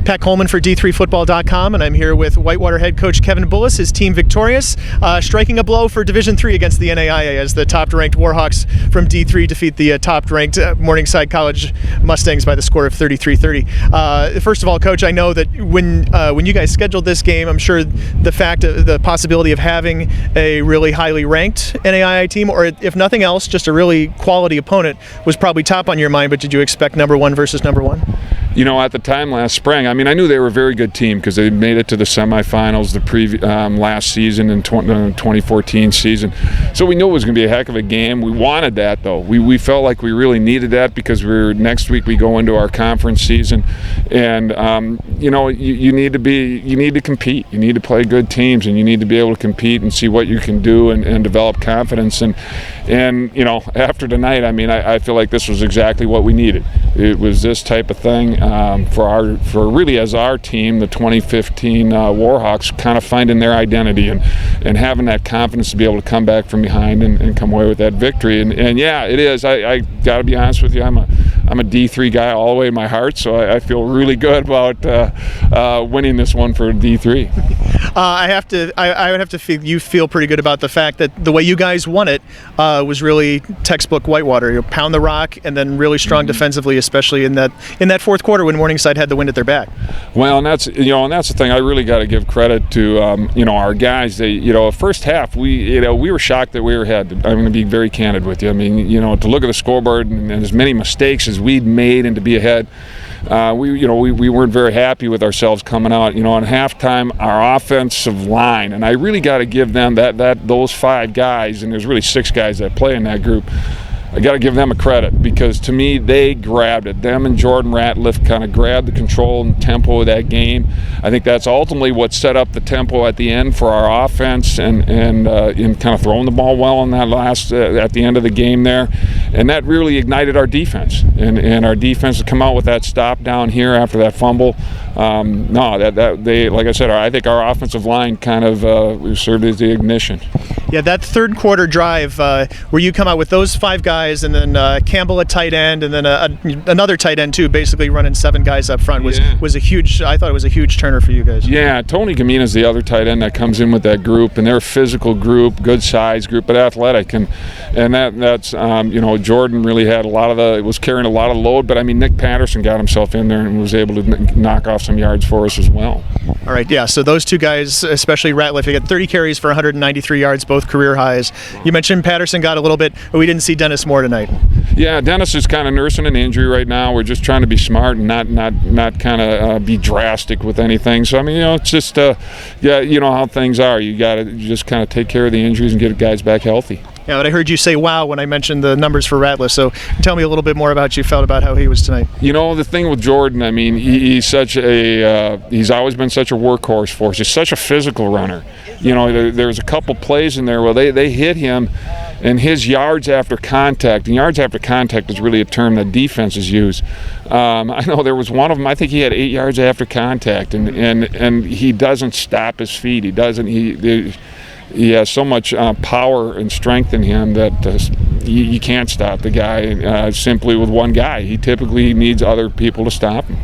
Pat Coleman for D3Football.com, and I'm here with Whitewater head coach Kevin Bullis, his team victorious, striking a blow for Division III against the NAIA as the top-ranked Warhawks from D3 defeat the top-ranked Morningside College Mustangs by the score of 33-30. First of all, Coach, I know that when you guys scheduled this game, I'm sure the possibility of having a really highly ranked NAIA team, or if nothing else, just a really quality opponent, was probably top on your mind. But did you expect number one versus number one? You know, at the time last spring, I mean, I knew they were a very good team because they made it to the semifinals last season in 2014 season. So we knew it was going to be a heck of a game. We wanted that, though. We felt like we really needed that because next week we go into our conference season, and you know, you need to compete. You need to play good teams, and you need to be able to compete and see what you can do and develop confidence. And you know, after tonight, I mean, I feel like this was exactly what we needed. It was this type of thing. For really as our team, the 2015 Warhawks, kind of finding their identity and having that confidence to be able to come back from behind and come away with that victory. And yeah, it is. I got to be honest with you. I'm a D3 guy all the way in my heart, so I feel really good about winning this one for D3. I would have to feel you feel pretty good about the fact that the way you guys won it was really textbook Whitewater. You pound the rock and then really strong defensively, especially in that fourth quarter when Morningside had the wind at their back. Well, and that's the thing. I really got to give credit to our guys. They, first half we were shocked that we were ahead. I'm going to be very candid with you. I mean, to look at the scoreboard and as many mistakes as we'd made and to be ahead. We weren't very happy with ourselves coming out. In halftime, our offensive line, and I really got to give them those five guys, and there's really six guys that play in that group. I got to give them a credit because to me they grabbed it. Them and Jordan Ratliffe kind of grabbed the control and tempo of that game. I think that's ultimately what set up the tempo at the end for our offense and in kind of throwing the ball well in that last at the end of the game there, and that really ignited our defense. And our defense to come out with that stop down here after that fumble. Like I said, I think our offensive line kind of served as the ignition. Yeah, that third quarter drive where you come out with those five guys and then Campbell at tight end and then another tight end too, basically running seven guys up front was a huge. I thought it was a huge turner for you guys. Yeah, Tony Gamina is the other tight end that comes in with that group, and they're a physical group, good size group, but athletic, and that's Jordan really had was carrying a lot of load, but I mean Nick Patterson got himself in there and was able to knock off some yards for us as well. All right, yeah. So those two guys, especially Ratliffe, he got 30 carries for 193 yards, both career highs. You mentioned Patterson got a little bit, but we didn't see Dennis Moore tonight. Yeah, Dennis is kind of nursing an injury right now. We're just trying to be smart and not kind of be drastic with anything. So I mean, it's just how things are. You got to just kind of take care of the injuries and get guys back healthy. Yeah, but I heard you say wow when I mentioned the numbers for Ratliffe, so tell me a little bit more about you felt about how he was tonight. The thing with Jordan, I mean, he's always been such a workhorse for us. He's such a physical runner. There's a couple plays in there where they hit him, and his yards after contact, and yards after contact is really a term that defenses use. I know there was one of them, I think he had 8 yards after contact, and he doesn't stop his feet. He has so much power and strength in him that you can't stop the guy simply with one guy. He typically needs other people to stop him.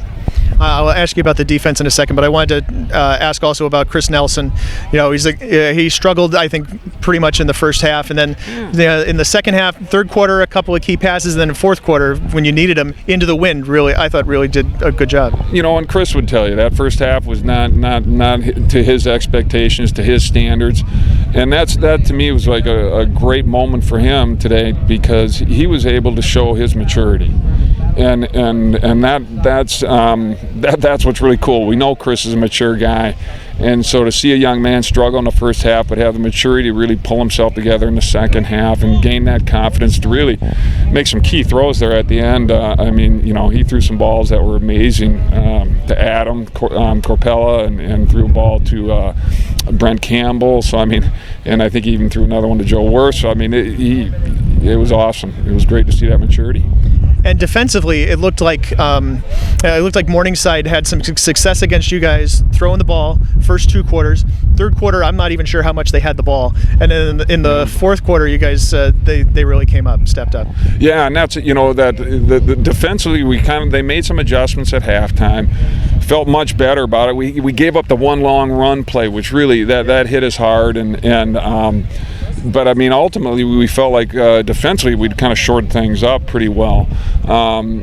I'll ask you about the defense in a second, but I wanted to ask also about Chris Nelson. He struggled, I think, pretty much in the first half, and then in the second half, third quarter, a couple of key passes, and then in fourth quarter, when you needed him, into the wind. I thought really did a good job. And Chris would tell you that first half was not to his expectations, to his standards, and that to me was like a great moment for him today because he was able to show his maturity. And that's what's really cool. We know Chris is a mature guy, and so to see a young man struggle in the first half but have the maturity to really pull himself together in the second half and gain that confidence to really make some key throws there at the end. He threw some balls that were amazing to Adam Corpella and threw a ball to Brent Campbell. So and I think he even threw another one to Joe Worth. So it was awesome. It was great to see that maturity. And defensively, it looked like Morningside had some success against you guys throwing the ball first two quarters. Third quarter, I'm not even sure how much they had the ball. And then in the fourth quarter, you guys they really came up and stepped up. Yeah, and that's that the defensively they made some adjustments at halftime. felt much better about it. We gave up the one long run play, which really that hit us hard, but I mean, ultimately, we felt like defensively we'd kind of shored things up pretty well.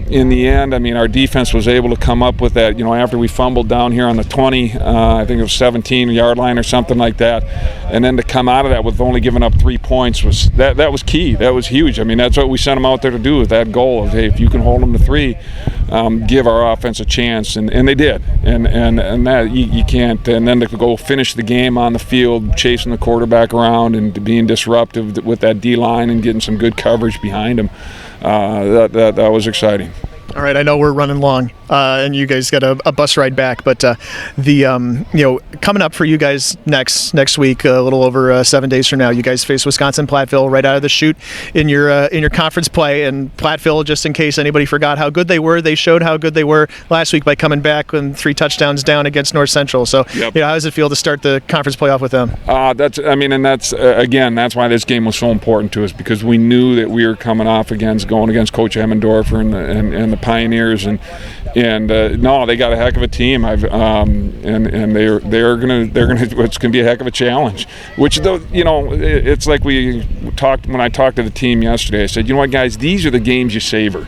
In the end, I mean, our defense was able to come up with that. After we fumbled down here on the 20, I think it was 17-yard line or something like that, and then to come out of that with only giving up 3 points was key. That was huge. I mean, that's what we sent them out there to do, with that goal of, hey, if you can hold them to 3, give our offense a chance, and they did. And that you can't. And then to go finish the game on the field, chasing the quarterback around and being disruptive with that D-line and getting some good coverage behind him, that was exciting. All right, I know we're running long, and you guys got a bus ride back, but coming up for you guys next week, a little over 7 days from now, you guys face Wisconsin-Platteville right out of the chute in your conference play. And Platteville, just in case anybody forgot how good they were, they showed how good they were last week by coming back and 3 touchdowns down against North Central. So, yep. How does it feel to start the conference playoff with them? That's why this game was so important to us, because we knew that we were going against Coach Emmendorfer and the Pioneers, and no, they got a heck of a team. It's gonna be a heck of a challenge. Which, though, it's like when I talked to the team yesterday. I said, you know what, guys, these are the games you savor.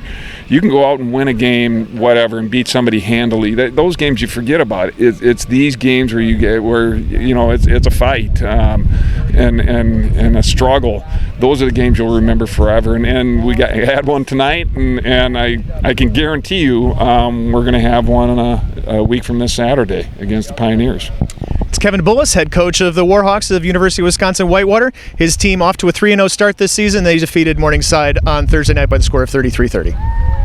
You can go out and win a game, whatever, and beat somebody handily. Those games you forget about. It's these games where it's a fight and a struggle. Those are the games you'll remember forever. And we had one tonight, and I can guarantee you we're going to have one a week from this Saturday against the Pioneers. It's Kevin Bullis, head coach of the Warhawks of University of Wisconsin-Whitewater. His team off to a 3-0 start this season. They defeated Morningside on Thursday night by the score of 33-30.